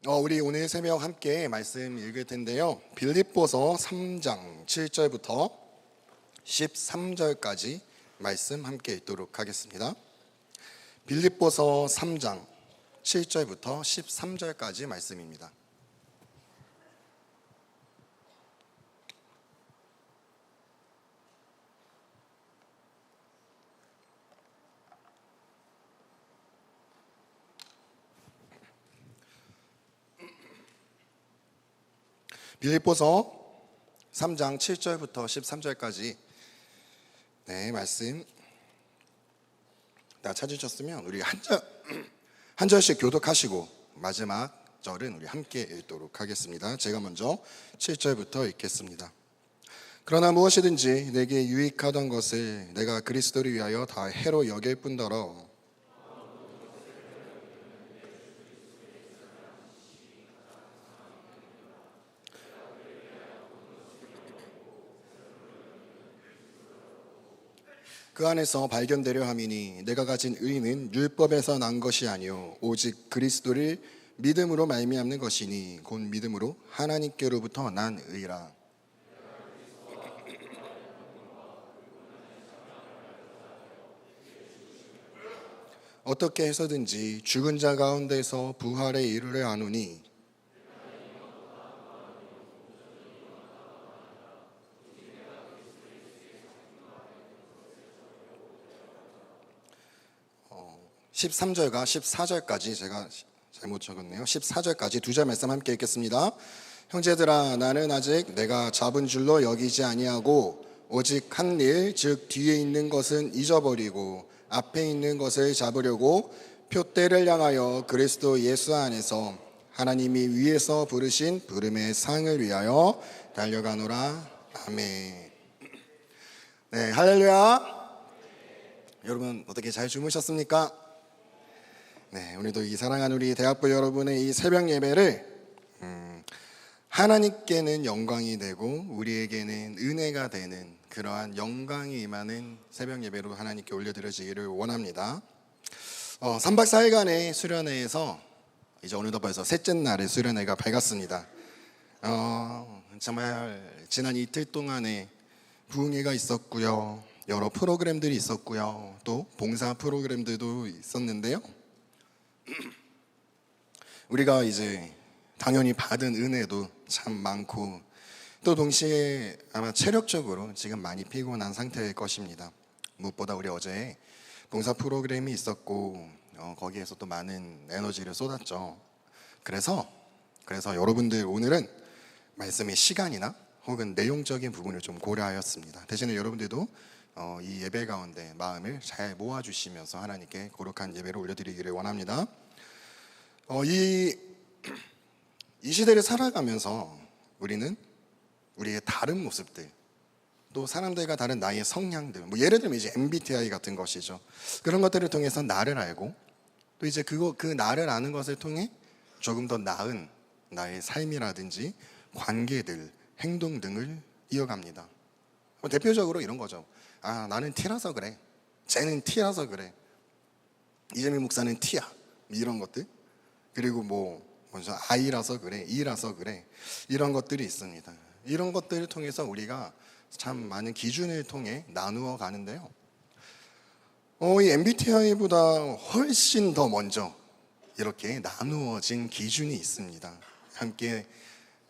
우리 오늘 새벽 함께 말씀 읽을 텐데요. 빌립보서 3장 7절부터 13절까지 말씀 함께 읽도록 하겠습니다. 빌립보서 3장 7절부터 13절까지 말씀입니다. 빌립보서 3장 7절부터 13절까지 말씀 다 찾으셨으면 우리 한 절씩 교독하시고 마지막 절은 우리 함께 읽도록 하겠습니다. 제가 먼저 7절부터 읽겠습니다. 그러나 무엇이든지 내게 유익하던 것을 내가 그리스도를 위하여 다 해로 여길 뿐더러 그 안에서 발견되려 함이니 내가 가진 의는 율법에서 난 것이 아니요 오직 그리스도를 믿음으로 말미암는 것이니 곧 믿음으로 하나님께로부터 난 의라. 어떻게 해서든지 죽은 자 가운데서 부활에 이르려 하노니 어, 13절과 14절까지 제가 잘못 적었네요. 14절까지 두 절 말씀 함께 읽겠습니다. 형제들아 나는 아직 내가 잡은 줄로 여기지 아니하고 오직 한 일 즉 뒤에 있는 것은 잊어버리고 앞에 있는 것을 잡으려고 표대를 향하여 그리스도 예수 안에서 하나님이 위에서 부르신 부름의 상을 위하여 달려가노라. 아멘. 네, 할렐루야. 여러분 어떻게 잘 주무셨습니까? 네, 오늘도 이 사랑하는 우리 대학부 여러분의 이 새벽 예배를 하나님께는 영광이 되고 우리에게는 은혜가 되는 그러한 영광이 임하는 새벽 예배로 하나님께 올려드려지기를 원합니다. 3박 4일간의 수련회에서 이제 어느덧 벌써 셋째 날의 수련회가 밝았습니다. 정말 지난 이틀 동안에 부흥회가 있었고요, 여러 프로그램들이 있었고요, 또 봉사 프로그램들도 있었는데요. 우리가 이제 당연히 받은 은혜도 참 많고 또 동시에 아마 체력적으로 지금 많이 피곤한 상태일 것입니다. 무엇보다 우리 어제 봉사 프로그램이 있었고 거기에서 또 많은 에너지를 쏟았죠. 그래서 여러분들 오늘은 말씀의 시간이나 혹은 내용적인 부분을 좀 고려하였습니다. 대신에 여러분들도 이 예배 가운데 마음을 잘 모아주시면서 하나님께 거룩한 예배를 올려드리기를 원합니다. 이 시대를 살아가면서 우리는 우리의 다른 모습들, 또 사람들과 다른 나의 성향들, 예를 들면 이제 MBTI 같은 것이죠. 그런 것들을 통해서 나를 알고 또 이제 그 나를 아는 것을 통해 조금 더 나은 나의 삶이라든지 관계들, 행동 등을 이어갑니다. 대표적으로 이런 거죠. 나는 T라서 그래. 쟤는 T라서 그래. 이재민 목사는 T야. 이런 것들. 그리고 먼저 I라서 그래, E라서 그래, 이런 것들이 있습니다. 이런 것들을 통해서 우리가 참 많은 기준을 통해 나누어 가는데요. 이 MBTI보다 훨씬 더 먼저 이렇게 나누어진 기준이 있습니다. 함께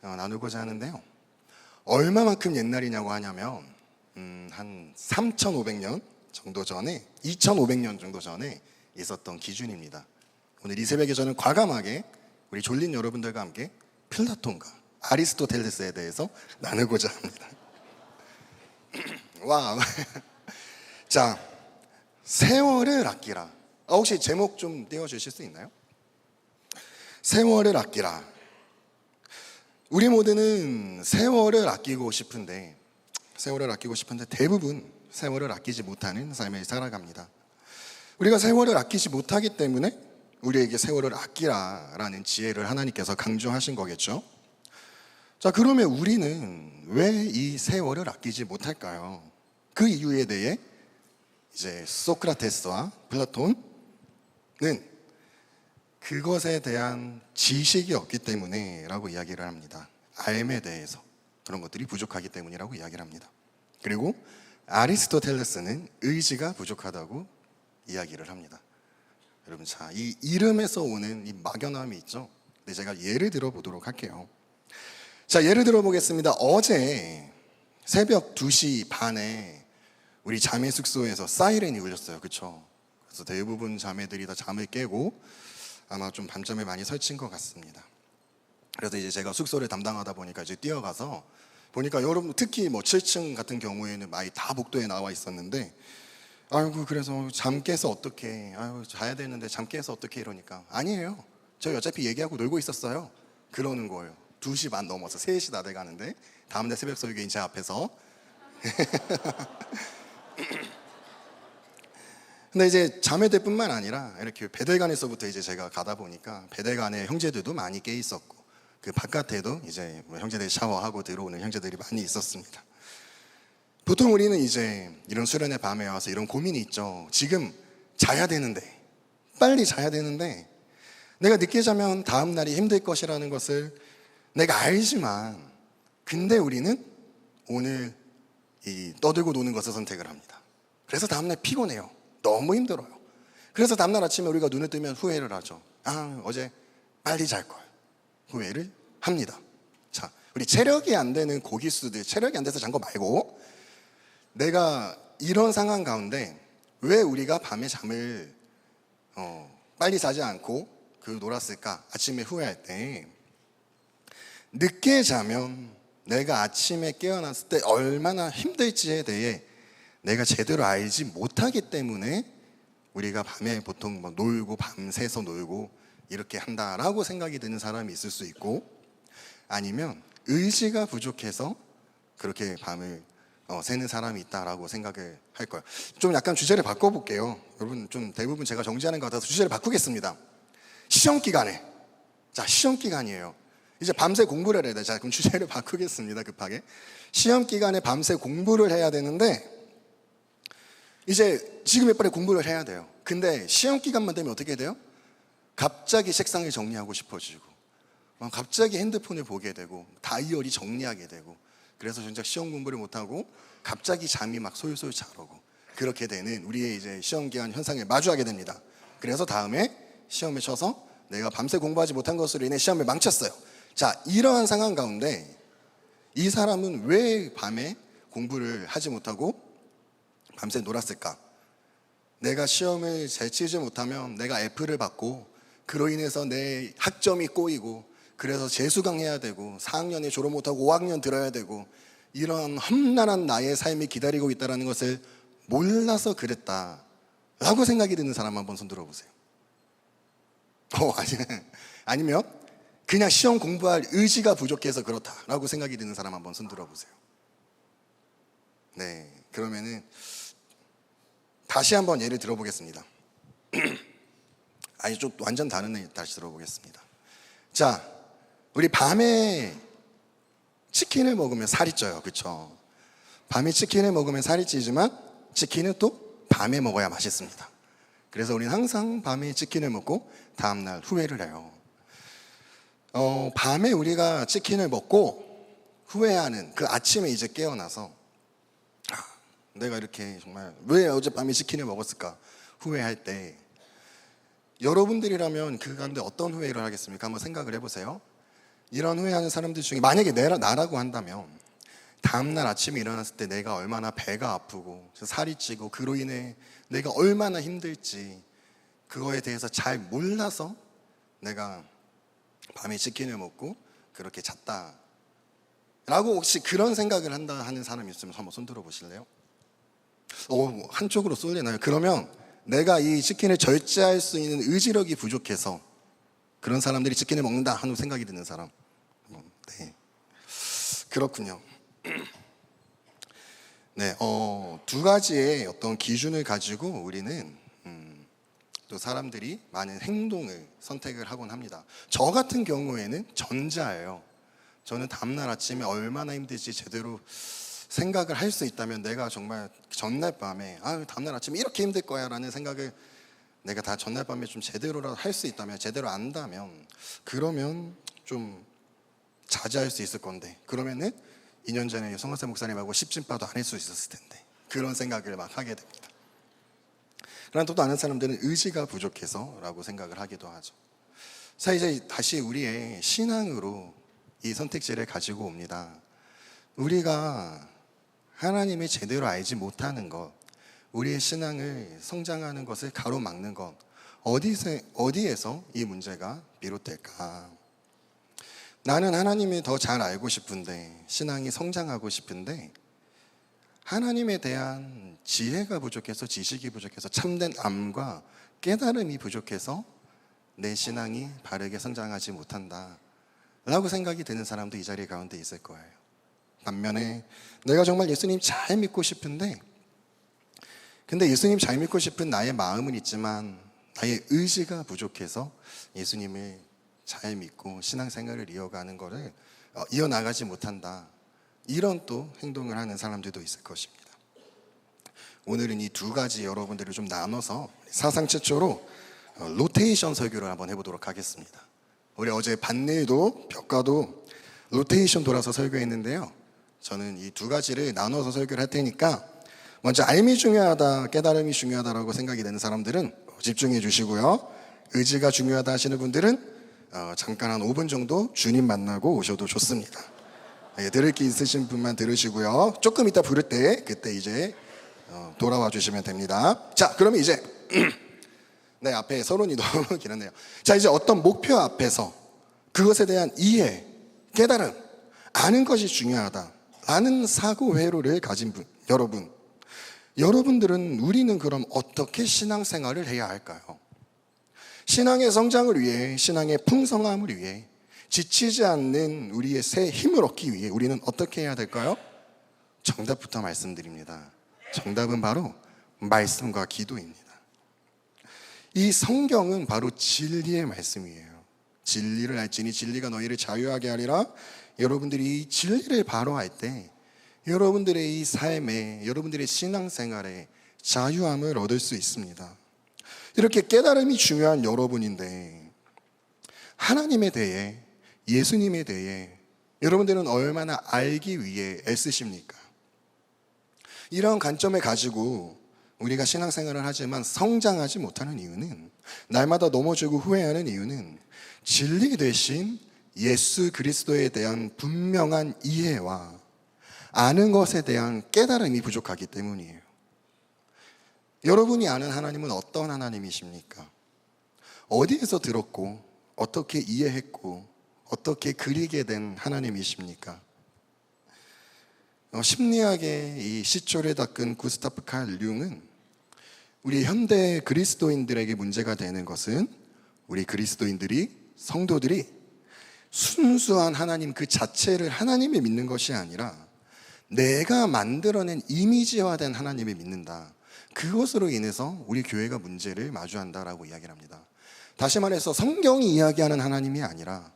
나누고자 하는데요. 얼마만큼 옛날이냐고 하냐면 한 3,500년 정도 전에, 2,500년 정도 전에 있었던 기준입니다. 오늘 이 새벽에 저는 과감하게 우리 졸린 여러분들과 함께 플라톤과 아리스토텔레스에 대해서 나누고자 합니다. 와우. 자, 세월을 아끼라. 혹시 제목 좀 띄워주실 수 있나요? 세월을 아끼라. 우리 모두는 세월을 아끼고 싶은데 대부분 세월을 아끼지 못하는 삶을 살아갑니다. 우리가 세월을 아끼지 못하기 때문에 우리에게 세월을 아끼라라는 지혜를 하나님께서 강조하신 거겠죠. 자, 그러면 우리는 왜 이 세월을 아끼지 못할까요? 그 이유에 대해 이제 소크라테스와 플라톤은 그것에 대한 지식이 없기 때문에라고 이야기를 합니다. 삶에 대해서 그런 것들이 부족하기 때문이라고 이야기를 합니다. 그리고 아리스토텔레스는 의지가 부족하다고 이야기를 합니다. 여러분, 자, 이 이름에서 오는 이 막연함이 있죠. 근데 제가 예를 들어 보도록 할게요. 자, 예를 들어 보겠습니다. 어제 새벽 2시 반에 우리 자매 숙소에서 사이렌이 울렸어요. 그렇죠? 그래서 대부분 자매들이 다 잠을 깨고 아마 좀 밤잠을 많이 설친 것 같습니다. 그래서 이제 제가 숙소를 담당하다 보니까 이제 뛰어가서 보니까 여러분, 특히 뭐 7층 같은 경우에는 많이 다 복도에 나와 있었는데, 아이고 그래서 잠 깨서 어떡해, 아유 자야 되는데 잠 깨서 어떡해, 이러니까 아니에요, 저희 어차피 얘기하고 놀고 있었어요, 그러는 거예요. 2시 반 넘어서 3시 다 돼가는데 다음날 새벽 설교인 제 앞에서 근데 이제 자매들뿐만 아니라 이렇게 배들간에서부터 이제 제가 가다 보니까 배들간에 형제들도 많이 깨 있었고, 그 바깥에도 이제 뭐 형제들이 샤워하고 들어오는 형제들이 많이 있었습니다. 보통 우리는 이제 이런 수련의 밤에 와서 이런 고민이 있죠. 지금 자야 되는데, 빨리 자야 되는데, 내가 늦게 자면 다음 날이 힘들 것이라는 것을 내가 알지만, 근데 우리는 오늘 이 떠들고 노는 것을 선택을 합니다. 그래서 다음날 피곤해요. 너무 힘들어요. 그래서 다음날 아침에 우리가 눈을 뜨면 후회를 하죠. 아, 어제 빨리 잘 걸. 후회를 합니다. 자, 우리 체력이 안 되는 고기수들, 체력이 안 돼서 잔 거 말고, 내가 이런 상황 가운데 왜 우리가 밤에 잠을 빨리 자지 않고 놀았을까? 아침에 후회할 때, 늦게 자면 내가 아침에 깨어났을 때 얼마나 힘들지에 대해 내가 제대로 알지 못하기 때문에 우리가 밤에 보통 막 놀고 밤새서 놀고 이렇게 한다라고 생각이 드는 사람이 있을 수 있고, 아니면 의지가 부족해서 그렇게 밤을 새는 사람이 있다라고 생각을 할 거예요. 좀 약간 주제를 바꿔볼게요. 여러분, 좀 대부분 제가 정지하는 것 같아서 주제를 바꾸겠습니다. 시험 기간에, 자, 시험 기간이에요. 이제 밤새 공부를 해야 돼. 자, 그럼 주제를 바꾸겠습니다. 급하게. 시험 기간에 밤새 공부를 해야 되는데, 이제 지금에 빨리 공부를 해야 돼요. 근데 시험 기간만 되면 어떻게 돼요? 갑자기 책상을 정리하고 싶어지고, 갑자기 핸드폰을 보게 되고, 다이어리 정리하게 되고, 그래서 진짜 시험 공부를 못하고 갑자기 잠이 막 솔솔 자라고, 그렇게 되는 우리의 이제 시험 기간 현상에 마주하게 됩니다. 그래서 다음에 시험에 쳐서 내가 밤새 공부하지 못한 것으로 인해 시험을 망쳤어요. 자, 이러한 상황 가운데 이 사람은 왜 밤에 공부를 하지 못하고 밤새 놀았을까? 내가 시험을 잘 치지 못하면 내가 F를 받고, 그로 인해서 내 학점이 꼬이고, 그래서 재수강해야 되고, 4학년에 졸업 못하고 5학년 들어야 되고, 이런 험난한 나의 삶이 기다리고 있다는 것을 몰라서 그랬다라고 생각이 드는 사람 한번 손 들어보세요. 아니면 그냥 시험 공부할 의지가 부족해서 그렇다라고 생각이 드는 사람 한번 손 들어보세요. 네, 그러면은 다시 한번 예를 들어보겠습니다. 아니, 좀 완전 다른 예 다시 들어보겠습니다. 자, 우리 밤에 치킨을 먹으면 살이 쪄요. 그렇죠? 밤에 치킨을 먹으면 살이 찌지만 치킨은 또 밤에 먹어야 맛있습니다. 그래서 우리는 항상 밤에 치킨을 먹고 다음날 후회를 해요. 밤에 우리가 치킨을 먹고 후회하는 그 아침에 이제 깨어나서, 내가 이렇게 정말 왜 어젯밤에 치킨을 먹었을까 후회할 때, 여러분들이라면 그 가운데 어떤 후회를 하겠습니까? 한번 생각을 해보세요. 이런 후회하는 사람들 중에 만약에 나라고 한다면, 다음날 아침에 일어났을 때 내가 얼마나 배가 아프고 살이 찌고 그로 인해 내가 얼마나 힘들지, 그거에 대해서 잘 몰라서 내가 밤에 치킨을 먹고 그렇게 잤다 라고, 혹시 그런 생각을 한다 하는 사람이 있으면 한번 손 들어 보실래요? 한쪽으로 쏠리나요? 그러면 내가 이 치킨을 절제할 수 있는 의지력이 부족해서 그런 사람들이 치킨을 먹는다 하는 생각이 드는 사람. 네, 그렇군요. 네, 두 가지의 어떤 기준을 가지고 우리는 또 사람들이 많은 행동을 선택을 하곤 합니다. 저 같은 경우에는 전자예요. 저는 다음날 아침에 얼마나 힘들지 제대로 생각을 할 수 있다면, 내가 정말 전날 밤에 다음날 아침에 이렇게 힘들 거야 라는 생각을 내가 다 전날 밤에 좀 제대로 할 수 있다면, 제대로 안다면, 그러면 좀 자제할 수 있을 건데, 그러면은 2년 전에 성화세 목사님하고 10진파도 안 할 수 있었을 텐데, 그런 생각을 막 하게 됩니다. 그러나 또 다른 사람들은 의지가 부족해서 라고 생각을 하기도 하죠. 자, 이제 다시 우리의 신앙으로 이 선택지를 가지고 옵니다. 우리가 하나님을 제대로 알지 못하는 것, 우리의 신앙을 성장하는 것을 가로막는 것, 어디에서 이 문제가 비롯될까? 나는 하나님을 더 잘 알고 싶은데, 신앙이 성장하고 싶은데, 하나님에 대한 지혜가 부족해서, 지식이 부족해서, 참된 암과 깨달음이 부족해서 내 신앙이 바르게 성장하지 못한다 라고 생각이 드는 사람도 이 자리 가운데 있을 거예요. 반면에 내가 정말 예수님 잘 믿고 싶은데, 근데 예수님 잘 믿고 싶은 나의 마음은 있지만 나의 의지가 부족해서 예수님을 잘 믿고 신앙생활을 이어나가지 못한다, 이런 또 행동을 하는 사람들도 있을 것입니다. 오늘은 이 두 가지 여러분들을 좀 나눠서 사상 최초로 로테이션 설교를 한번 해보도록 하겠습니다. 우리 어제 반일도 벽과도 로테이션 돌아서 설교했는데요, 저는 이 두 가지를 나눠서 설교를 할 테니까 먼저 알미 중요하다, 깨달음이 중요하다라고 생각이 되는 사람들은 집중해 주시고요, 의지가 중요하다 하시는 분들은 잠깐 한 5분 정도 주님 만나고 오셔도 좋습니다. 들을 게 있으신 분만 들으시고요, 조금 이따 부를 때 그때 이제 돌아와 주시면 됩니다. 자, 그러면 이제 네, 앞에 서론이 너무 길었네요. 자, 이제 어떤 목표 앞에서 그것에 대한 이해, 깨달음, 아는 것이 중요하다라는 사고 회로를 가진 분, 여러분들은 우리는 그럼 어떻게 신앙생활을 해야 할까요? 신앙의 성장을 위해, 신앙의 풍성함을 위해, 지치지 않는 우리의 새 힘을 얻기 위해 우리는 어떻게 해야 될까요? 정답부터 말씀드립니다. 정답은 바로 말씀과 기도입니다. 이 성경은 바로 진리의 말씀이에요. 진리를 알지니 진리가 너희를 자유하게 하리라. 여러분들이 이 진리를 바로할 때 여러분들의 이 삶에, 여러분들의 신앙생활에 자유함을 얻을 수 있습니다. 이렇게 깨달음이 중요한 여러분인데, 하나님에 대해, 예수님에 대해 여러분들은 얼마나 알기 위해 애쓰십니까? 이런 관점을 가지고 우리가 신앙생활을 하지만 성장하지 못하는 이유는, 날마다 넘어지고 후회하는 이유는 진리 대신 예수 그리스도에 대한 분명한 이해와 아는 것에 대한 깨달음이 부족하기 때문이에요. 여러분이 아는 하나님은 어떤 하나님이십니까? 어디에서 들었고 어떻게 이해했고 어떻게 그리게 된 하나님이십니까? 심리학의 이 시초를 닦은 구스타프 칼 융은 우리 현대 그리스도인들에게 문제가 되는 것은, 우리 그리스도인들이, 성도들이 순수한 하나님 그 자체를 하나님을 믿는 것이 아니라 내가 만들어낸 이미지화된 하나님을 믿는다, 그것으로 인해서 우리 교회가 문제를 마주한다라고 이야기를 합니다. 다시 말해서 성경이 이야기하는 하나님이 아니라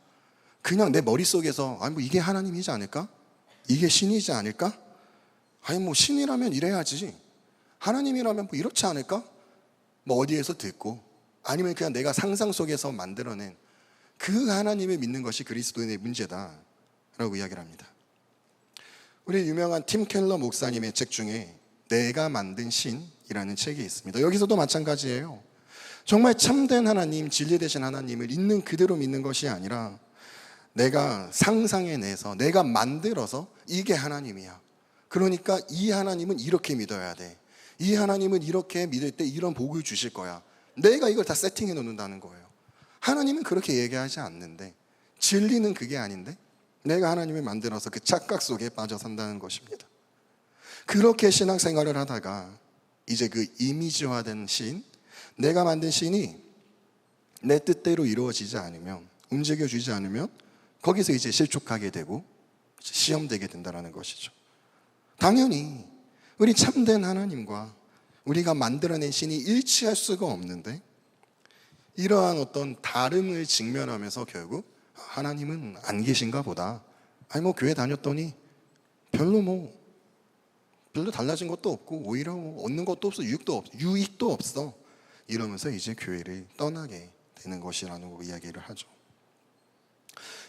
그냥 내 머릿속에서 뭐 이게 하나님이지 않을까? 이게 신이지 않을까? 뭐 신이라면 이래야지, 하나님이라면 뭐 이렇지 않을까? 뭐 어디에서 듣고, 아니면 그냥 내가 상상 속에서 만들어낸 그 하나님을 믿는 것이 그리스도인의 문제다라고 이야기를 합니다. 우리 유명한 팀 켈러 목사님의 책 중에 내가 만든 신이라는 책이 있습니다. 여기서도 마찬가지예요. 정말 참된 하나님, 진리 되신 하나님을 있는 그대로 믿는 것이 아니라 내가 상상해내서, 내가 만들어서 이게 하나님이야, 그러니까 이 하나님은 이렇게 믿어야 돼, 이 하나님은 이렇게 믿을 때 이런 복을 주실 거야, 내가 이걸 다 세팅해 놓는다는 거예요. 하나님은 그렇게 얘기하지 않는데, 진리는 그게 아닌데 내가 하나님을 만들어서 그 착각 속에 빠져 산다는 것입니다. 그렇게 신앙생활을 하다가 이제 그 이미지화된 신, 내가 만든 신이 내 뜻대로 이루어지지 않으면, 움직여주지 않으면 거기서 이제 실족하게 되고 시험되게 된다는 것이죠. 당연히 우리 참된 하나님과 우리가 만들어낸 신이 일치할 수가 없는데, 이러한 어떤 다름을 직면하면서 결국 하나님은 안 계신가 보다, 뭐 교회 다녔더니 별로 달라진 것도 없고 오히려 얻는 것도 없어, 유익도 없어, 이러면서 이제 교회를 떠나게 되는 것이라는 거 이야기를 하죠.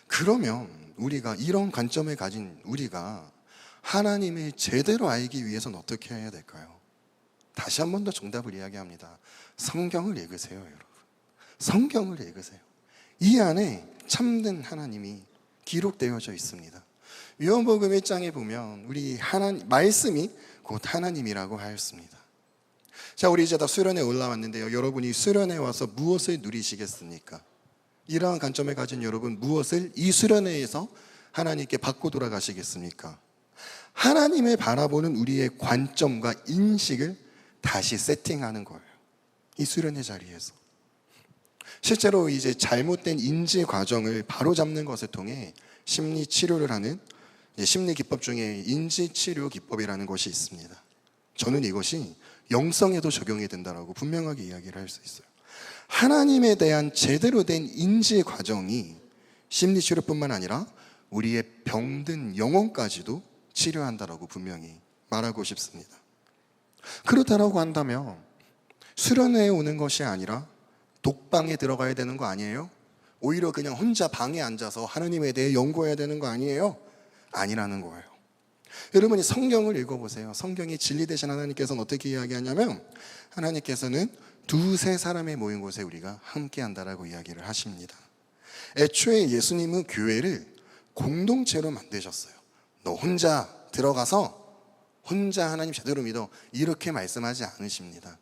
그러면 우리가 이런 관점을 가진 우리가 하나님을 제대로 알기 위해서는 어떻게 해야 될까요? 다시 한 번 더 정답을 이야기합니다. 성경을 읽으세요, 여러분. 성경을 읽으세요. 이 안에 참된 하나님이 기록되어져 있습니다. 요한복음 1장에 보면 우리 말씀이 곧 하나님이라고 하였습니다. 자, 우리 이제 다 수련회 올라왔는데요. 여러분이 수련회 와서 무엇을 누리시겠습니까? 이러한 관점을 가진 여러분, 무엇을 이 수련회에서 하나님께 받고 돌아가시겠습니까? 하나님을 바라보는 우리의 관점과 인식을 다시 세팅하는 거예요. 이 수련회 자리에서. 실제로 이제 잘못된 인지 과정을 바로잡는 것을 통해 심리 치료를 하는 심리 기법 중에 인지 치료 기법이라는 것이 있습니다. 저는 이것이 영성에도 적용이 된다라고 분명하게 이야기를 할 수 있어요. 하나님에 대한 제대로 된 인지 과정이 심리 치료뿐만 아니라 우리의 병든 영혼까지도 치료한다라고 분명히 말하고 싶습니다. 그렇다라고 한다면 수련회에 오는 것이 아니라 독방에 들어가야 되는 거 아니에요? 오히려 그냥 혼자 방에 앉아서 하나님에 대해 연구해야 되는 거 아니에요? 아니라는 거예요. 여러분이 성경을 읽어보세요. 성경이 진리 되신 하나님께서는 어떻게 이야기하냐면 하나님께서는 두세 사람이 모인 곳에 우리가 함께 한다라고 이야기를 하십니다. 애초에 예수님은 교회를 공동체로 만드셨어요. 너 혼자 들어가서 혼자 하나님 제대로 믿어 이렇게 말씀하지 않으십니다.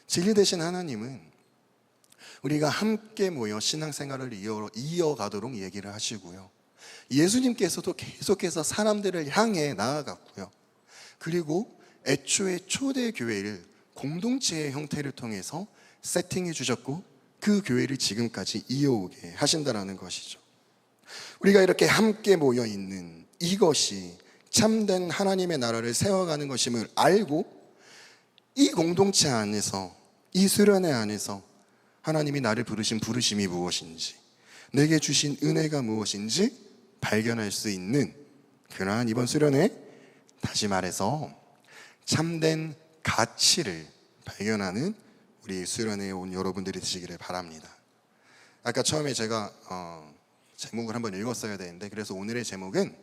진리 되신 하나님은 우리가 함께 모여 신앙생활을 이어가도록 얘기를 하시고요. 예수님께서도 계속해서 사람들을 향해 나아갔고요. 그리고 애초에 초대 교회를 공동체의 형태를 통해서 세팅해 주셨고 그 교회를 지금까지 이어오게 하신다는 것이죠. 우리가 이렇게 함께 모여 있는 이것이 참된 하나님의 나라를 세워가는 것임을 알고 이 공동체 안에서 이 수련회 안에서 하나님이 나를 부르신 부르심이 무엇인지 내게 주신 은혜가 무엇인지 발견할 수 있는 그러한 이번 수련회, 다시 말해서 참된 가치를 발견하는 우리 수련회에 온 여러분들이 되시기를 바랍니다. 아까 처음에 제가 제목을 한번 읽었어야 되는데 그래서 오늘의 제목은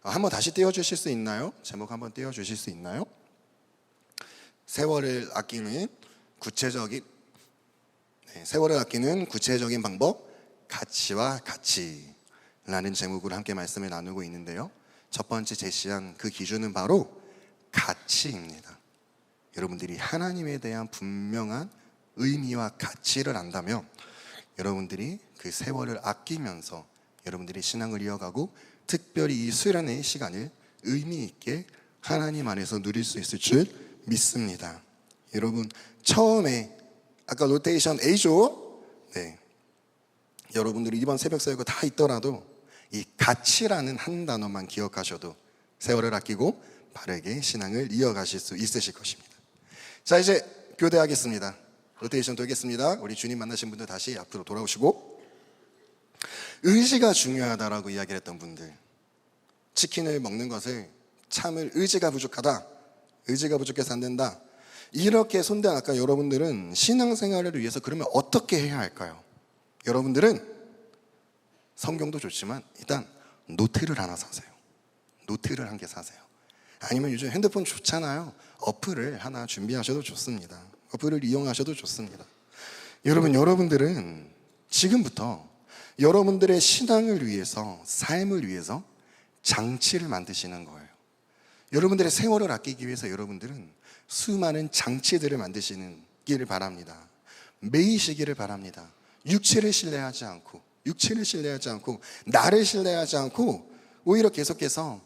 한번 다시 띄워주실 수 있나요? 제목 한번 띄워주실 수 있나요? 세월을 아끼는 구체적인 방법, 가치와 가치라는 제목으로 함께 말씀을 나누고 있는데요. 첫 번째 제시한 그 기준은 바로 가치입니다. 여러분들이 하나님에 대한 분명한 의미와 가치를 안다면 여러분들이 그 세월을 아끼면서 여러분들이 신앙을 이어가고 특별히 이 수련의 시간을 의미 있게 하나님 안에서 누릴 수 있을 줄 믿습니다. 여러분 처음에 아까 로테이션 A조 여러분들이 이번 새벽 사역이 다 있더라도 이 가치라는 한 단어만 기억하셔도 세월을 아끼고 바르게 신앙을 이어가실 수 있으실 것입니다. 자, 이제 교대하겠습니다. 로테이션 돌겠습니다. 우리 주님 만나신 분들 다시 앞으로 돌아오시고, 의지가 중요하다라고 이야기를 했던 분들, 치킨을 먹는 것을 참을 의지가 부족하다, 의지가 부족해서 안 된다, 이렇게 손댄 아까 여러분들은 신앙생활을 위해서 그러면 어떻게 해야 할까요? 여러분들은 성경도 좋지만 일단 노트를 하나 사세요. 노트를 한 개 사세요. 아니면 요즘 핸드폰 좋잖아요. 어플을 하나 준비하셔도 좋습니다. 어플을 이용하셔도 좋습니다. 여러분들은 지금부터 여러분들의 신앙을 위해서, 삶을 위해서 장치를 만드시는 거예요. 여러분들의 세월을 아끼기 위해서 여러분들은 수많은 장치들을 만드시기를 바랍니다. 매이시기를 바랍니다. 육체를 신뢰하지 않고 나를 신뢰하지 않고 오히려 계속해서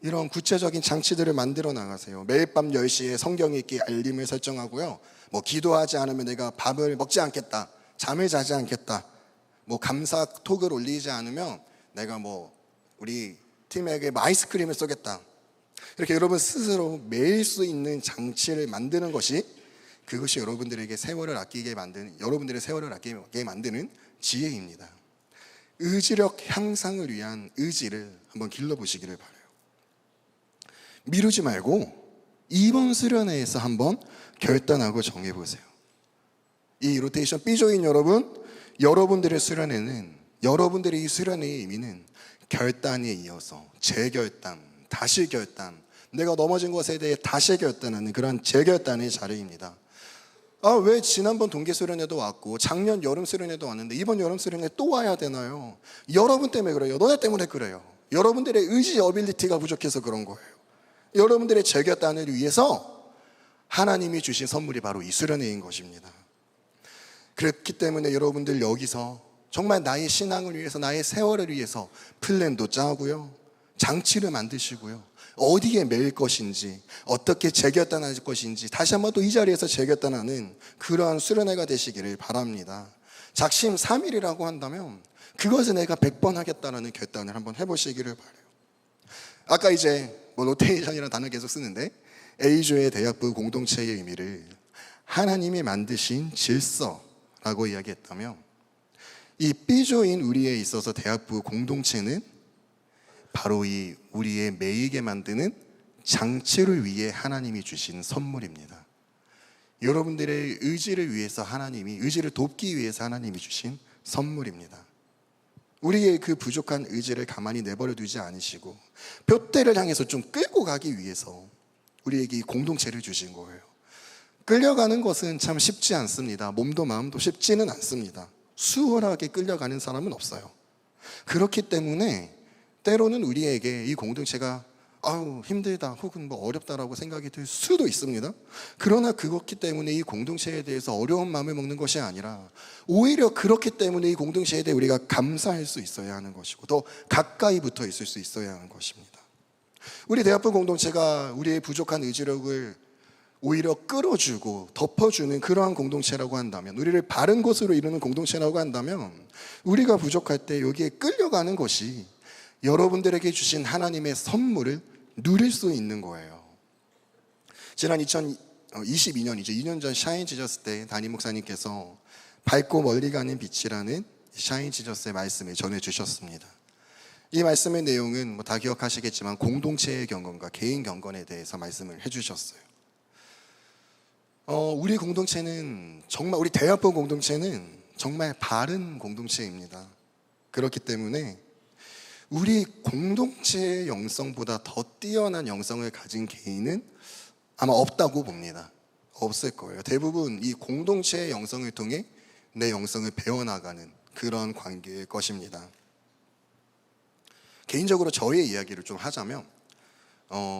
이런 구체적인 장치들을 만들어 나가세요. 매일 밤 10시에 성경 읽기 알림을 설정하고요. 기도하지 않으면 내가 밥을 먹지 않겠다, 잠을 자지 않겠다, 감사 톡을 올리지 않으면 내가 우리 팀에게 아이스크림을 쏘겠다. 이렇게 여러분 스스로 매일 수 있는 장치를 만드는 것이, 그것이 여러분들에게 세월을 아끼게 만드는, 여러분들의 세월을 아끼게 만드는 지혜입니다. 의지력 향상을 위한 의지를 한번 길러보시기를 바라요. 미루지 말고 이번 수련회에서 한번 결단하고 정해보세요. 이 로테이션 B조인 여러분, 여러분들의 수련회는, 여러분들의 이 수련회의 의미는 결단에 이어서 재결단, 다시 결단, 내가 넘어진 것에 대해 다시 결단하는 그런 재결단의 자리입니다. 왜 지난번 동계 수련회도 왔고 작년 여름 수련회도 왔는데 이번 여름 수련회 또 와야 되나요? 여러분 때문에 그래요. 너네 때문에 그래요. 여러분들의 의지 어빌리티가 부족해서 그런 거예요. 여러분들의 재결단을 위해서 하나님이 주신 선물이 바로 이 수련회인 것입니다. 그렇기 때문에 여러분들 여기서 정말 나의 신앙을 위해서, 나의 세월을 위해서 플랜도 짜고요, 장치를 만드시고요, 어디에 매일 것인지, 어떻게 재결단할 것인지 다시 한번 또 이 자리에서 재결단하는 그러한 수련회가 되시기를 바랍니다. 작심 3일이라고 한다면 그것을 내가 100번 하겠다는 결단을 한번 해보시기를 바라요. 아까 이제 로테이션이라는 단어 계속 쓰는데 A조의 대학부 공동체의 의미를 하나님이 만드신 질서라고 이야기했다면, 이 B조인 우리에 있어서 대학부 공동체는 바로 이 우리의 매이게 만드는 장치를 위해 하나님이 주신 선물입니다. 여러분들의 의지를 위해서 하나님이, 의지를 돕기 위해서 하나님이 주신 선물입니다. 우리의 그 부족한 의지를 가만히 내버려 두지 않으시고 둯대를 향해서 좀 끌고 가기 위해서 우리에게 이 공동체를 주신 거예요. 끌려가는 것은 참 쉽지 않습니다. 몸도 마음도 쉽지는 않습니다. 수월하게 끌려가는 사람은 없어요. 그렇기 때문에 때로는 우리에게 이 공동체가 힘들다 혹은 어렵다라고 생각이 들 수도 있습니다. 그러나 그렇기 때문에 이 공동체에 대해서 어려운 마음을 먹는 것이 아니라 오히려 그렇기 때문에 이 공동체에 대해 우리가 감사할 수 있어야 하는 것이고 더 가까이 붙어 있을 수 있어야 하는 것입니다. 우리 대학부 공동체가 우리의 부족한 의지력을 오히려 끌어주고 덮어주는 그러한 공동체라고 한다면, 우리를 바른 곳으로 이루는 공동체라고 한다면, 우리가 부족할 때 여기에 끌려가는 것이 여러분들에게 주신 하나님의 선물을 누릴 수 있는 거예요. 지난 2022년이죠. 2년 전 샤인 지저스 때 담임 목사님께서 밝고 멀리 가는 빛이라는 샤인 지저스의 말씀을 전해주셨습니다. 이 말씀의 내용은 다 기억하시겠지만 공동체의 경건과 개인 경건에 대해서 말씀을 해주셨어요. 우리 공동체는 정말, 우리 대학부 공동체는 정말 바른 공동체입니다. 그렇기 때문에 우리 공동체의 영성보다 더 뛰어난 영성을 가진 개인은 아마 없다고 봅니다. 없을 거예요. 대부분 이 공동체의 영성을 통해 내 영성을 배워나가는 그런 관계일 것입니다. 개인적으로 저의 이야기를 좀 하자면,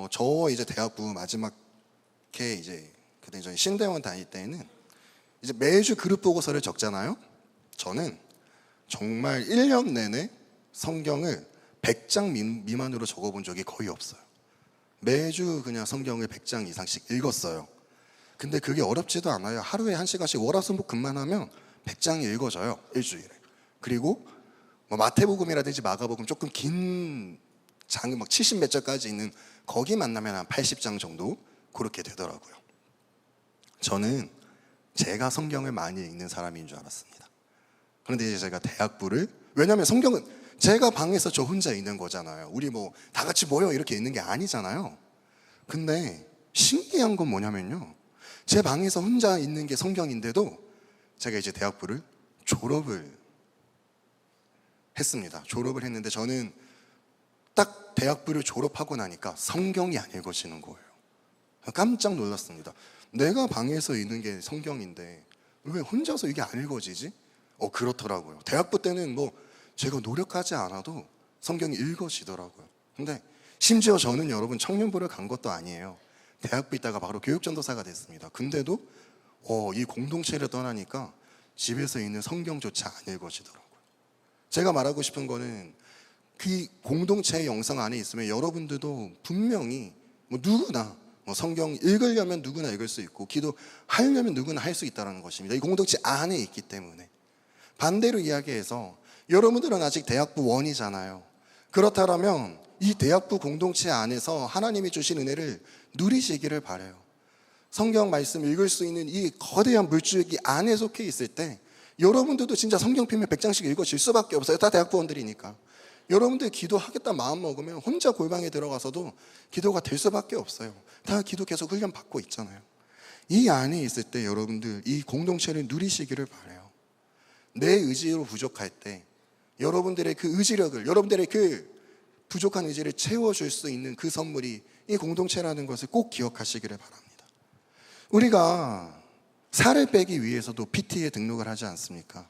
저 이제 대학부 마지막 해 그때 저희 신대원 다닐 때에는 이제 매주 그룹 보고서를 적잖아요. 저는 정말 1년 내내 성경을 100장 미만으로 적어본 적이 거의 없어요. 매주 그냥 성경을 100장 이상씩 읽었어요. 근데 그게 어렵지도 않아요. 하루에 1시간씩 월화수목금만 하면 100장이 읽어져요, 일주일에. 그리고 마태복음이라든지 마가복음 조금 긴 장이 70몇 절까지 있는 거기 만나면 한 80장 정도 그렇게 되더라고요. 저는 제가 성경을 많이 읽는 사람인 줄 알았습니다. 그런데 이제 제가 대학부를, 왜냐하면 성경은 제가 방에서 저 혼자 읽는 거잖아요. 우리 다 같이 모여 이렇게 읽는 게 아니잖아요. 근데 신기한 건 뭐냐면요, 제 방에서 혼자 읽는 게 성경인데도 제가 이제 대학부를 졸업을 했습니다. 졸업을 했는데 저는 딱 대학부를 졸업하고 나니까 성경이 안 읽어지는 거예요. 깜짝 놀랐습니다. 내가 방에서 읽는 게 성경인데 왜 혼자서 이게 안 읽어지지? 그렇더라고요. 대학부 때는 제가 노력하지 않아도 성경이 읽어지더라고요. 근데 심지어 저는 여러분 청년부를 간 것도 아니에요. 대학부 있다가 바로 교육전도사가 됐습니다. 근데도 이 공동체를 떠나니까 집에서 읽는 성경조차 안 읽어지더라고요. 제가 말하고 싶은 거는 그 공동체의 영성 안에 있으면 여러분들도 분명히 누구나 성경 읽으려면 누구나 읽을 수 있고 기도하려면 누구나 할 수 있다는 것입니다. 이 공동체 안에 있기 때문에. 반대로 이야기해서 여러분들은 아직 대학부 1이잖아요. 그렇다면 이 대학부 공동체 안에서 하나님이 주신 은혜를 누리시기를 바라요. 성경 말씀 읽을 수 있는 이 거대한 물줄기 안에 속해 있을 때 여러분들도 진짜 성경 피면 100장씩 읽어질 수밖에 없어요. 다 대학부원들이니까. 여러분들 기도하겠다 마음 먹으면 혼자 골방에 들어가서도 기도가 될 수밖에 없어요. 다 기도 계속 훈련 받고 있잖아요. 이 안에 있을 때 여러분들 이 공동체를 누리시기를 바라요. 내 의지로 부족할 때 여러분들의 그 의지력을, 여러분들의 그 부족한 의지를 채워줄 수 있는 그 선물이 이 공동체라는 것을 꼭 기억하시기를 바랍니다. 우리가 살을 빼기 위해서도 PT에 등록을 하지 않습니까?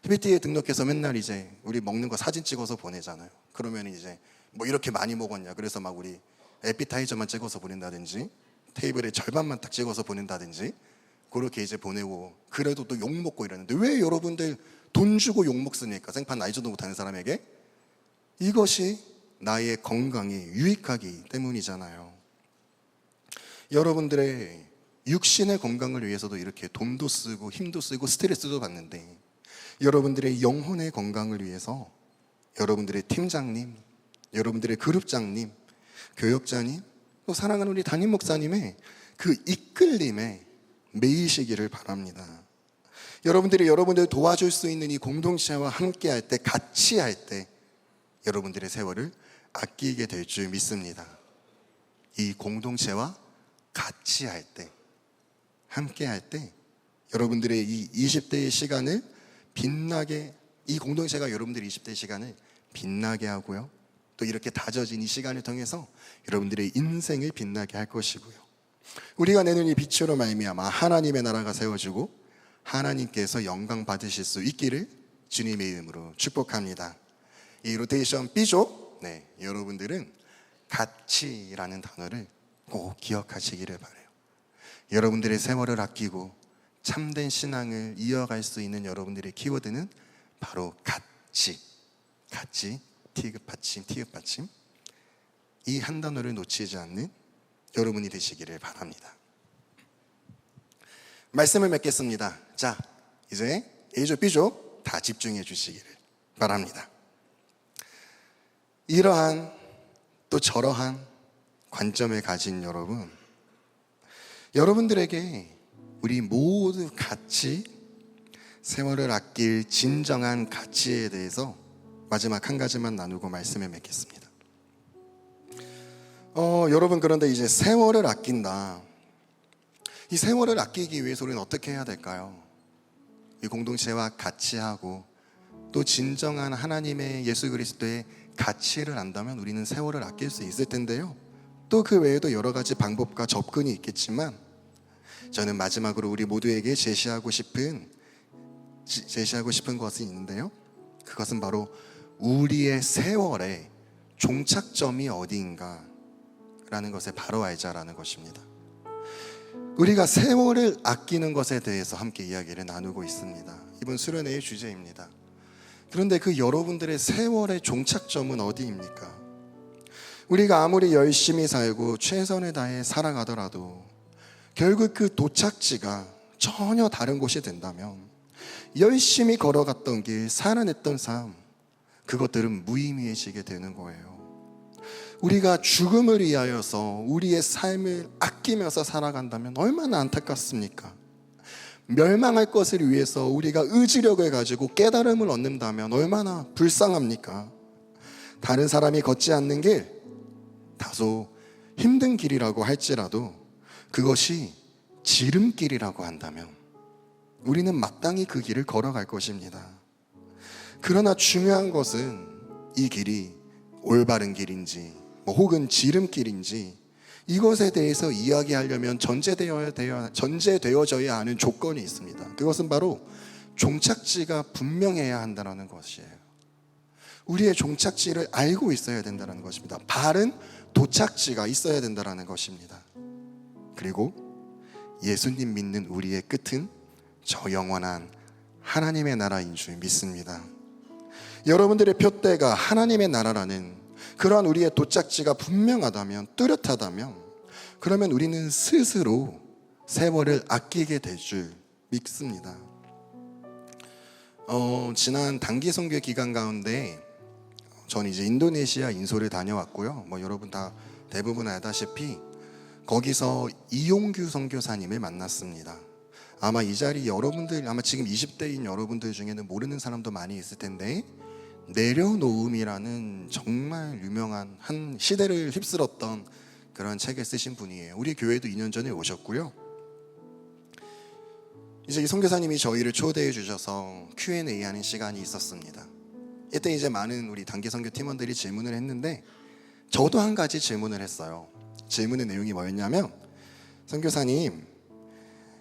PT에 등록해서 맨날 이제 우리 먹는 거 사진 찍어서 보내잖아요. 그러면 이제 뭐 이렇게 많이 먹었냐, 그래서 막 우리 에피타이저만 찍어서 보낸다든지 테이블에 절반만 딱 찍어서 보낸다든지 그렇게 이제 보내고, 그래도 또 욕 먹고 이러는데, 왜 여러분들 돈 주고 욕 먹습니까? 생판 나이지도 못하는 사람에게. 이것이 나의 건강에 유익하기 때문이잖아요. 여러분들의 육신의 건강을 위해서도 이렇게 돈도 쓰고 힘도 쓰고 스트레스도 받는데, 여러분들의 영혼의 건강을 위해서 여러분들의 팀장님, 여러분들의 그룹장님, 교역자님, 또 사랑하는 우리 담임 목사님의 그 이끌림에 매이시기를 바랍니다. 여러분들이 여러분들을 도와줄 수 있는 이 공동체와 함께 할 때, 같이 할 때 여러분들의 세월을 아끼게 될 줄 믿습니다. 이 공동체와 같이 할 때, 함께 할 때 여러분들의 이 20대의 시간을 빛나게, 이 공동체가 여러분들의 20대의 시간을 빛나게 하고요, 또 이렇게 다져진 이 시간을 통해서 여러분들의 인생을 빛나게 할 것이고요, 우리가 내는 이 빛으로 말미암아 하나님의 나라가 세워지고 하나님께서 영광 받으실 수 있기를 주님의 이름으로 축복합니다. 이 로테이션 B조, 여러분들은 가치라는 단어를 꼭 기억하시기를 바라요. 여러분들의 세월을 아끼고 참된 신앙을 이어갈 수 있는 여러분들의 키워드는 바로 가치, 티읕 받침, 이 한 단어를 놓치지 않는 여러분이 되시기를 바랍니다. 말씀을 맺겠습니다. 자, 이제 A조, B조 다 집중해 주시기를 바랍니다. 이러한 또 저러한 관점을 가진 여러분, 여러분들에게 우리 모두 같이 세월을 아낄 진정한 가치에 대해서 마지막 한 가지만 나누고 말씀을 맺겠습니다. 여러분, 그런데 이제 세월을 아낀다. 이 세월을 아끼기 위해서 우리는 어떻게 해야 될까요? 이 공동체와 같이 하고 또 진정한 하나님의 예수 그리스도의 가치를 안다면 우리는 세월을 아낄 수 있을 텐데요, 또 그 외에도 여러 가지 방법과 접근이 있겠지만, 저는 마지막으로 우리 모두에게 제시하고 싶은 것이 있는데요, 그것은 바로 우리의 세월의 종착점이 어디인가 라는 것을 바로 알자라는 것입니다. 우리가 세월을 아끼는 것에 대해서 함께 이야기를 나누고 있습니다. 이번 수련회의 주제입니다. 그런데 그 여러분들의 세월의 종착점은 어디입니까? 우리가 아무리 열심히 살고 최선을 다해 살아가더라도 결국 그 도착지가 전혀 다른 곳이 된다면 열심히 걸어갔던 길, 살아냈던 삶, 그것들은 무의미해지게 되는 거예요. 우리가 죽음을 위하여서 우리의 삶을 아끼면서 살아간다면 얼마나 안타깝습니까? 멸망할 것을 위해서 우리가 의지력을 가지고 깨달음을 얻는다면 얼마나 불쌍합니까? 다른 사람이 걷지 않는 길, 다소 힘든 길이라고 할지라도 그것이 지름길이라고 한다면 우리는 마땅히 그 길을 걸어갈 것입니다. 그러나 중요한 것은 이 길이 올바른 길인지 혹은 지름길인지, 이것에 대해서 이야기하려면 전제되어져야 하는 조건이 있습니다. 그것은 바로 종착지가 분명해야 한다는 것이에요. 우리의 종착지를 알고 있어야 된다는 것입니다. 바른 도착지가 있어야 된다는 것입니다. 그리고 예수님 믿는 우리의 끝은 저 영원한 하나님의 나라인 줄 믿습니다. 여러분들의 표대가 하나님의 나라라는 그러한 우리의 도착지가 분명하다면, 뚜렷하다면, 그러면 우리는 스스로 세월을 아끼게 될 줄 믿습니다. 지난 단기 선교 기간 가운데 전 이제 인도네시아 인솔을 다녀왔고요. 여러분 다 대부분 알다시피 거기서 이용규 선교사님을 만났습니다. 아마 이 자리 여러분들, 아마 지금 20대인 여러분들 중에는 모르는 사람도 많이 있을 텐데, 내려놓음이라는 정말 유명한 한 시대를 휩쓸었던 그런 책을 쓰신 분이에요. 우리 교회도 2년 전에 오셨고요. 이제 이 선교사님이 저희를 초대해 주셔서 Q&A 하는 시간이 있었습니다. 이때 이제 많은 우리 단기 선교 팀원들이 질문을 했는데 저도 한 가지 질문을 했어요. 질문의 내용이 뭐였냐면, 선교사님,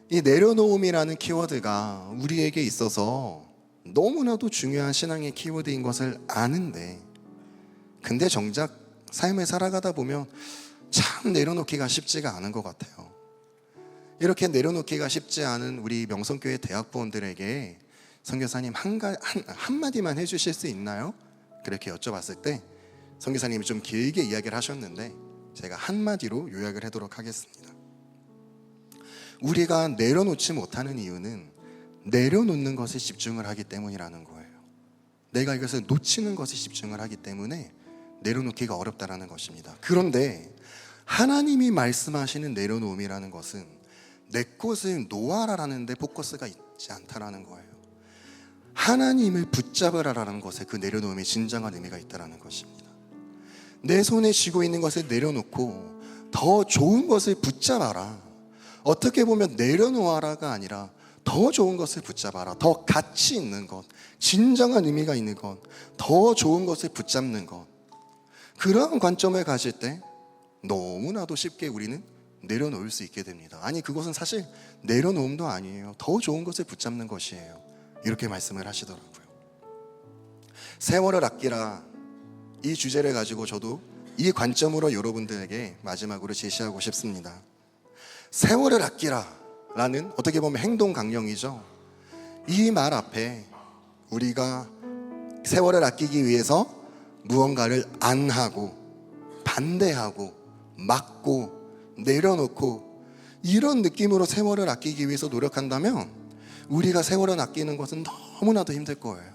이 내려놓음이라는 키워드가 우리에게 있어서 너무나도 중요한 신앙의 키워드인 것을 아는데, 근데 정작 삶을 살아가다 보면 참 내려놓기가 쉽지가 않은 것 같아요. 이렇게 내려놓기가 쉽지 않은 우리 명성교회 대학부원들에게 선교사님 한마디만 해주실 수 있나요? 그렇게 여쭤봤을 때 선교사님이 좀 길게 이야기를 하셨는데 제가 한마디로 요약을 하도록 하겠습니다. 우리가 내려놓지 못하는 이유는 내려놓는 것에 집중을 하기 때문이라는 거예요. 내가 이것을 놓치는 것에 집중을 하기 때문에 내려놓기가 어렵다라는 것입니다. 그런데 하나님이 말씀하시는 내려놓음이라는 것은 내 것을 놓아라라는 데 포커스가 있지 않다라는 거예요. 하나님을 붙잡으라라는 것에 그 내려놓음이 진정한 의미가 있다라는 것입니다. 내 손에 쥐고 있는 것을 내려놓고 더 좋은 것을 붙잡아라. 어떻게 보면 내려놓아라가 아니라 더 좋은 것을 붙잡아라. 더 가치 있는 것, 진정한 의미가 있는 것, 더 좋은 것을 붙잡는 것. 그러한 관점을 가질 때 너무나도 쉽게 우리는 내려놓을 수 있게 됩니다. 아니, 그것은 사실 내려놓음도 아니에요. 더 좋은 것을 붙잡는 것이에요. 이렇게 말씀을 하시더라고요. 세월을 아끼라, 이 주제를 가지고 저도 이 관점으로 여러분들에게 마지막으로 제시하고 싶습니다. 세월을 아끼라 라는 어떻게 보면 행동 강령이죠. 이 말 앞에 우리가 세월을 아끼기 위해서 무언가를 안 하고 반대하고 막고 내려놓고 이런 느낌으로 세월을 아끼기 위해서 노력한다면 우리가 세월을 아끼는 것은 너무나도 힘들 거예요.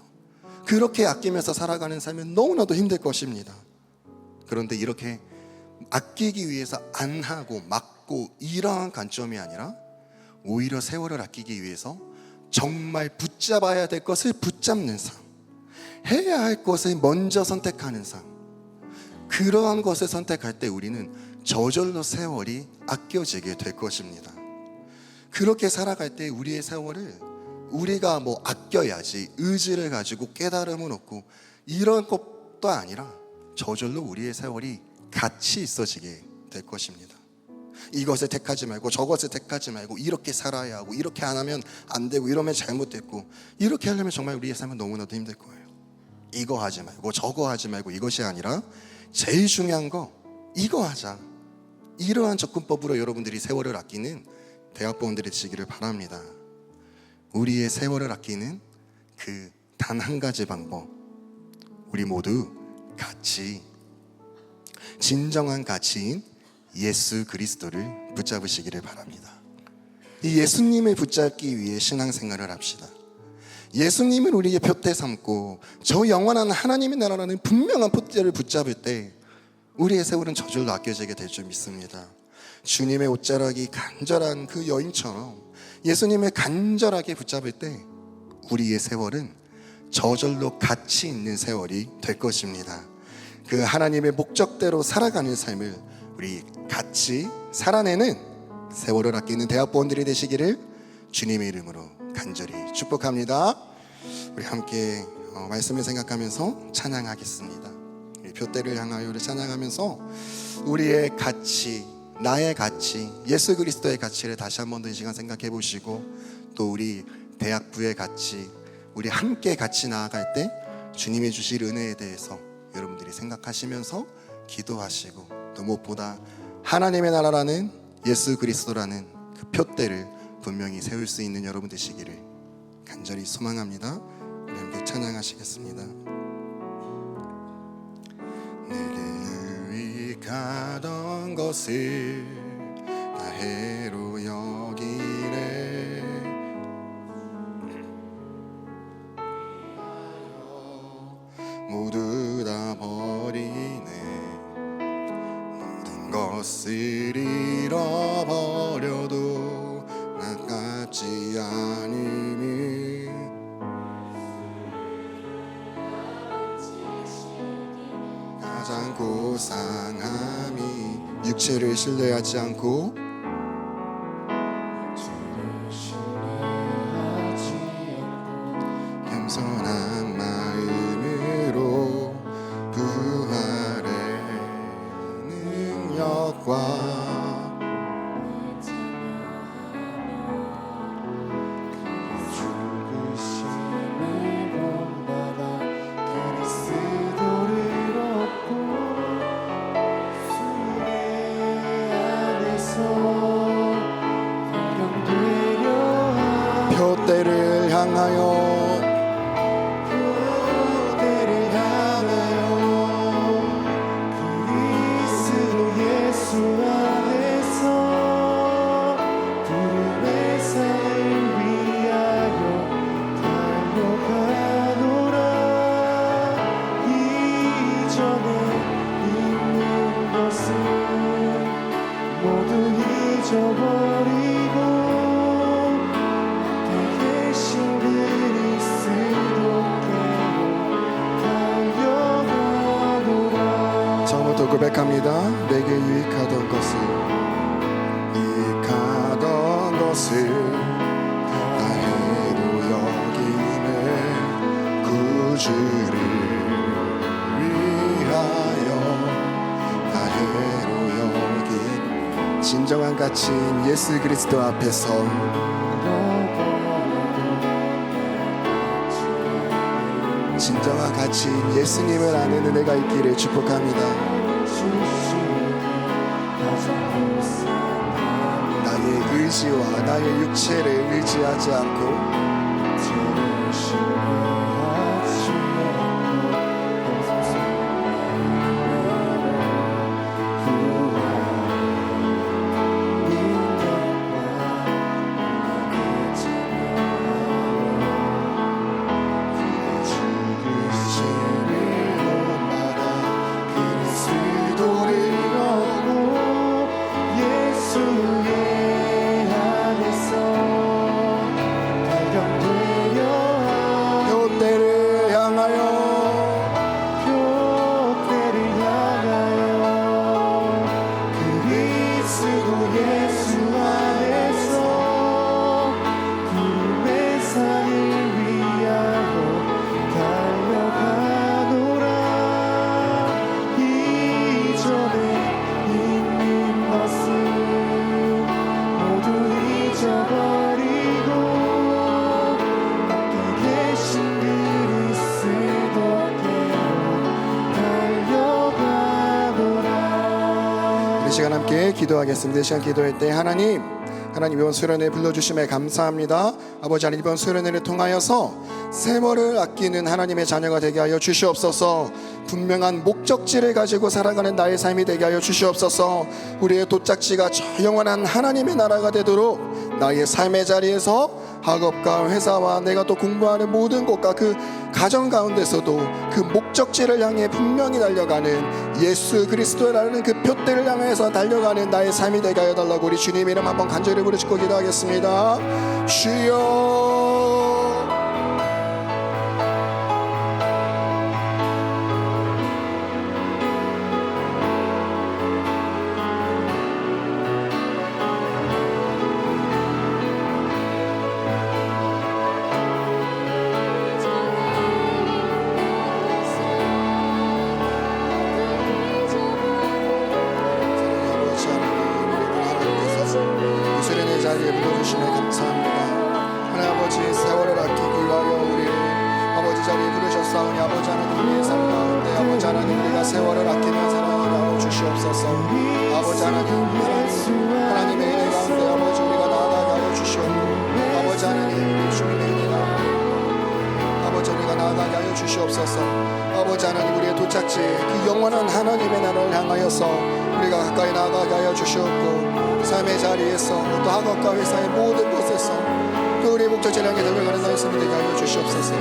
그렇게 아끼면서 살아가는 삶은 너무나도 힘들 것입니다. 그런데 이렇게 아끼기 위해서 안 하고 막고 이러한 관점이 아니라 오히려 세월을 아끼기 위해서 정말 붙잡아야 될 것을 붙잡는 삶, 해야 할 것을 먼저 선택하는 삶, 그러한 것을 선택할 때 우리는 저절로 세월이 아껴지게 될 것입니다. 그렇게 살아갈 때 우리의 세월을 우리가 아껴야지 의지를 가지고 깨달음을 얻고 이런 것도 아니라 저절로 우리의 세월이 가치 있어지게 될 것입니다. 이것을 택하지 말고 저것을 택하지 말고 이렇게 살아야 하고 이렇게 안 하면 안 되고 이러면 잘못됐고 이렇게 하려면 정말 우리의 삶은 너무나도 힘들 거예요. 이거 하지 말고 저거 하지 말고 이것이 아니라 제일 중요한 거 이거 하자. 이러한 접근법으로 여러분들이 세월을 아끼는 대학부원들이 되시기를 바랍니다. 우리의 세월을 아끼는 그 단 한 가지 방법, 우리 모두 같이 진정한 가치인 예수 그리스도를 붙잡으시기를 바랍니다. 이 예수님을 붙잡기 위해 신앙생활을 합시다. 예수님을 우리의 표대 삼고 저 영원한 하나님의 나라라는 분명한 표대를 붙잡을 때 우리의 세월은 저절로 아껴지게 될 줄 믿습니다. 주님의 옷자락이 간절한 그 여인처럼 예수님을 간절하게 붙잡을 때 우리의 세월은 저절로 가치 있는 세월이 될 것입니다. 그 하나님의 목적대로 살아가는 삶을 우리 같이 살아내는 세월을 아끼는 대학부원들이 되시기를 주님의 이름으로 간절히 축복합니다. 우리 함께 말씀을 생각하면서 찬양하겠습니다. 우리 표대를 향하여 찬양하면서 우리의 가치, 나의 가치, 예수 그리스도의 가치를 다시 한 번 더 이 시간 생각해 보시고 또 우리 대학부의 가치, 우리 함께 같이 나아갈 때 주님이 주실 은혜에 대해서 여러분들이 생각하시면서 기도하시고 또 무엇보다 하나님의 나라라는 예수 그리스도라는 그 표대를 분명히 세울 수 있는 여러분 되시기를 간절히 소망합니다. 우리 함께 찬양하시겠습니다. 내게 늘 가던 것을 다 해로 여기네. 모두 다 버리네. 모든 것을 잃어버려도 아깝지 않으니 가장 고상함이 육체를 신뢰하지 않고 표대를 향하여 고백합니다. 내게 유익하던 것을 나해로 여기네. 구주를 위하여 나해로 여긴 진정한 가치인 예수 그리스도 앞에서 진정한 가치인 예수님을 아는 은혜가 있기를 축복합니다. 나의 의지와 나의 육체를 의지하지 않고 이 시간 함께 기도하겠습니다. 이 시간 기도할 때 하나님 이번 수련회 불러주심에 감사합니다. 아버지 하나님, 이번 수련회를 통하여서 세월을 아끼는 하나님의 자녀가 되게 하여 주시옵소서. 분명한 목적지를 가지고 살아가는 나의 삶이 되게 하여 주시옵소서. 우리의 도착지가 저 영원한 하나님의 나라가 되도록 나의 삶의 자리에서 학업과 회사와 내가 또 공부하는 모든 곳과 그 가정 가운데서도 그 목적지를 향해 분명히 달려가는 예수 그리스도라는 그 표대를 향해서 달려가는 나의 삶이 되게 하여 달라고 우리 주님 이름 한번 간절히 부르짖고 기도하겠습니다. 주여, 자리에 불러주시네 감사합니다. 하나님 아버지, 세월을 아끼기 위하여 우리 아버지 자리에 부르셨사오니 아버지 하나님 우리의 삶 가운데 아버지 하나님 우리가 세월을 아끼는 사랑을 하여 주시옵소서. 아버지 하나님의 은혜 가운데 아버지 우리가 나아가게 하여 주시옵고 아버지 하나님 주님의 은혜가 아버지 우리가 나아가게 하여 주시옵소서. 아버지 하나님 우리의 도착지 그 영원한 하나님의 나라를 향하여서 우리가 가까이 나아가게 하여 주시옵고 삶의 자리에서 또 학업과 회사의 모든 곳에서 또 우리의 목적지를 향해 달려가는 나의 삶이 되게 하여 주시옵소서.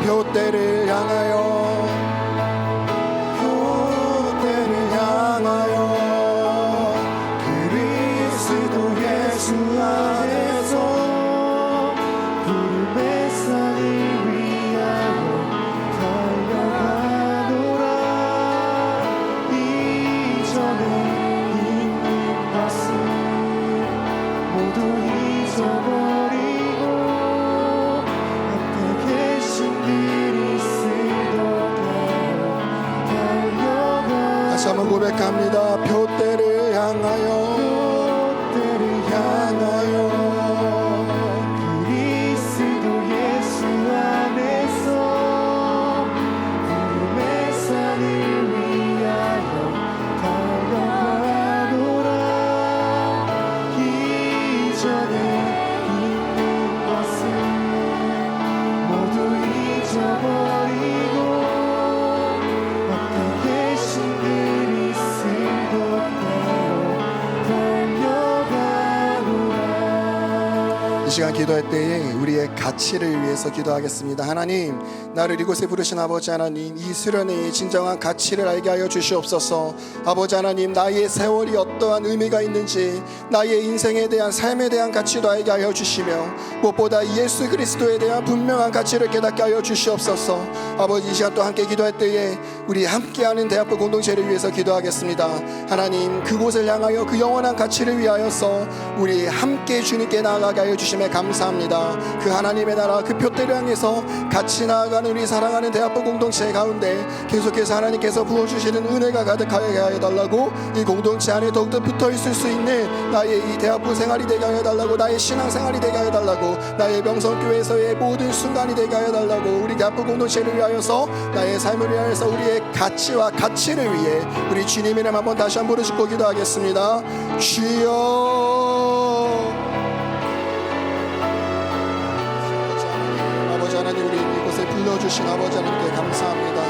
표대를 향하여 그리스도 예수 안에서 구름의 산을 위하여 달려가노라. 이전에 있는 것은 모두 잊어버리고 앞에 계신 그리스도 고백합니다. 표대를 향하여 그리스도 예수 안에서 구름의 산을 위하여 달려가노라. 이전에 있는 것은 모두 잊어버리고 아까 계신 그리스도 이 시간 기도할 때에 우리의 가치를 위해서 기도하겠습니다. 하나님, 나를 이곳에 부르신 아버지 하나님, 이 수련회의 진정한 가치를 알게 하여 주시옵소서. 아버지 하나님, 나의 세월이 어떠한 의미가 있는지, 나의 인생에 대한 삶에 대한 가치도 알게 하여 주시며, 무엇보다 예수 그리스도에 대한 분명한 가치를 깨닫게 하여 주시옵소서. 아버지, 이 시간 또 함께 기도할 때에 우리 함께하는 대학부 공동체를 위해서 기도하겠습니다. 하나님, 그곳을 향하여 그 영원한 가치를 위하여서 우리 함께 주님께 나아가게 하여 주심에 감사합니다. 그 하나님의 나라, 그 표대를 향해서 같이 나아가는 우리 사랑하는 대학부 공동체 가운데 계속해서 하나님께서 부어주시는 은혜가 가득하게 하여 달라고, 이 공동체 안에 더욱더 붙어있을 수 있는 나의 이 대학부 생활이 되게 하여 달라고, 나의 신앙생활이 되게 하여 달라고, 나의 명성교회에서의 모든 순간이 되게 하여 달라고, 우리 대학부 공동체를 위하여서, 나의 삶을 위하여서 우리의 가치와 가치를 위해 우리 주님 이름 한번 다시 한번 부르짖고 기도하겠습니다. 주여, 아버지 하나님, 우리 이곳에 불러주신 아버지 하나님께 감사합니다.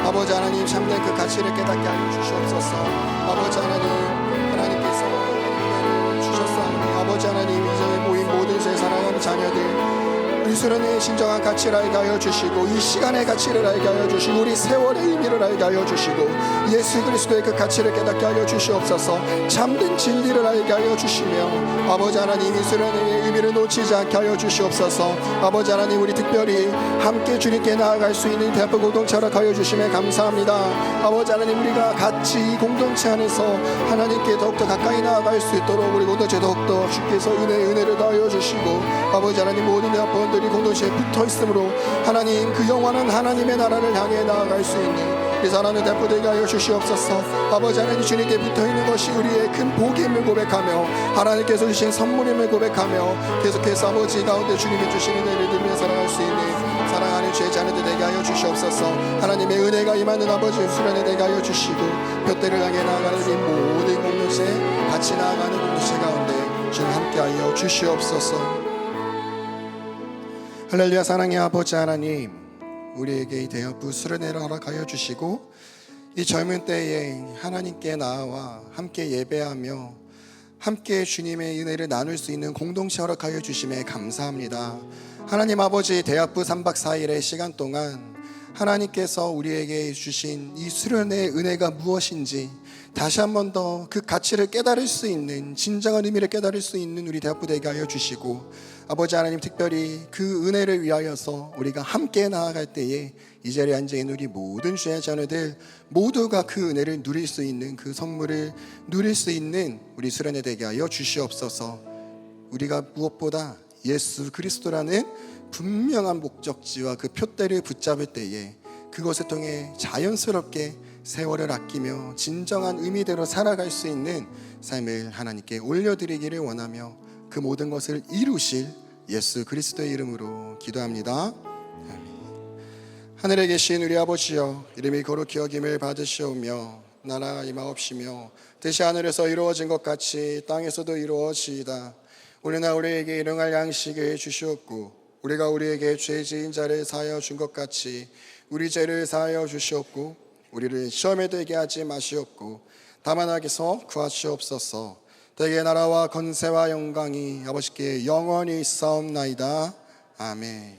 아버지 하나님, 참된 그 가치를 깨닫게 하여 주시옵소서. 아버지 하나님, 하나님께서 은혜를 주셨사오니 아버지 하나님, 이 자리에 모인 모든 제 사랑하는 자녀들, 우리 수련회의 진정한 가치를 알게 하여 주시고, 이 시간의 가치를 알게 하여 주시고, 우리 세월의 의미를 알게 하여 주시고, 예수 그리스도의 그 가치를 깨닫게 하여 주시옵소서. 참된 진리를 알게 하여 주시며, 아버지 하나님, 이 수련회의 의미를 놓치지 않게 하여 주시옵소서. 아버지 하나님, 우리 특별히 함께 주님께 나아갈 수 있는 대학부 공동체를 하여 주심에 감사합니다. 아버지 하나님, 우리가 같이 이 공동체 안에서 하나님께 더욱더 가까이 나아갈 수 있도록 우리 공동체 더욱더 주께서 은혜를 더하여 주시고, 아버지 하나님, 모든 대학부원들이 공동체에 붙어있으므로 하나님, 그 영원한 하나님의 나라를 향해 나아갈 수 있는 우리 사랑하는 대학부되게 하여 주시옵소서. 아버지 하나님, 주님께 붙어있는 것이 우리의 큰 복임을 고백하며, 하나님께서 주신 선물임을 고백하며, 계속해서 아버지 가운데 주님이 주시는 은혜를 누리며 살아갈 수 있는 사랑하는 제자녀들 되게 하여 주시옵소서. 하나님의 은혜가 임하는 아버지 수련회 되게 하여 주시고, 둯대를 향해 나아가는 이 모든 공동체, 같이 나아가는 공동체 가운데 주님 함께하여 주시옵소서. 할렐루야. 사랑의 아버지 하나님, 우리에게 이 대학부 수련회를 허락하여 주시고, 이 젊은 때에 하나님께 나와 함께 예배하며 함께 주님의 은혜를 나눌 수 있는 공동체 허락하여 주심에 감사합니다. 하나님 아버지, 대학부 3박 4일의 시간 동안 하나님께서 우리에게 주신 이 수련회의 은혜가 무엇인지 다시 한 번 더 그 가치를 깨달을 수 있는, 진정한 의미를 깨달을 수 있는 우리 대학부 되게 하여 주시고, 아버지 하나님, 특별히 그 은혜를 위하여서 우리가 함께 나아갈 때에 이 자리에 앉아있는 우리 모든 주의 자녀들 모두가 그 은혜를 누릴 수 있는, 그 선물을 누릴 수 있는 우리 수련회 되게 하여 주시옵소서. 우리가 무엇보다 예수 그리스도라는 분명한 목적지와 그 표대를 붙잡을 때에 그것을 통해 자연스럽게 세월을 아끼며 진정한 의미대로 살아갈 수 있는 삶을 하나님께 올려드리기를 원하며, 그 모든 것을 이루실 예수 그리스도의 이름으로 기도합니다. 아멘. 하늘에 계신 우리 아버지여, 이름이 거룩히 여김을 받으시오며 나라가 임하옵시며 뜻이 하늘에서 이루어진 것 같이 땅에서도 이루어지이다. 오늘날 우리에게 일용할 양식을 주시옵고, 우리가 우리에게 죄 지은 자를 사하여 준 것 같이 우리 죄를 사하여 주시옵고, 우리를 시험에 들게 하지 마시옵고 다만 악에서 구하시옵소서. 대개 나라와 권세와 영광이 아버지께 영원히 있사옵나이다. 아멘.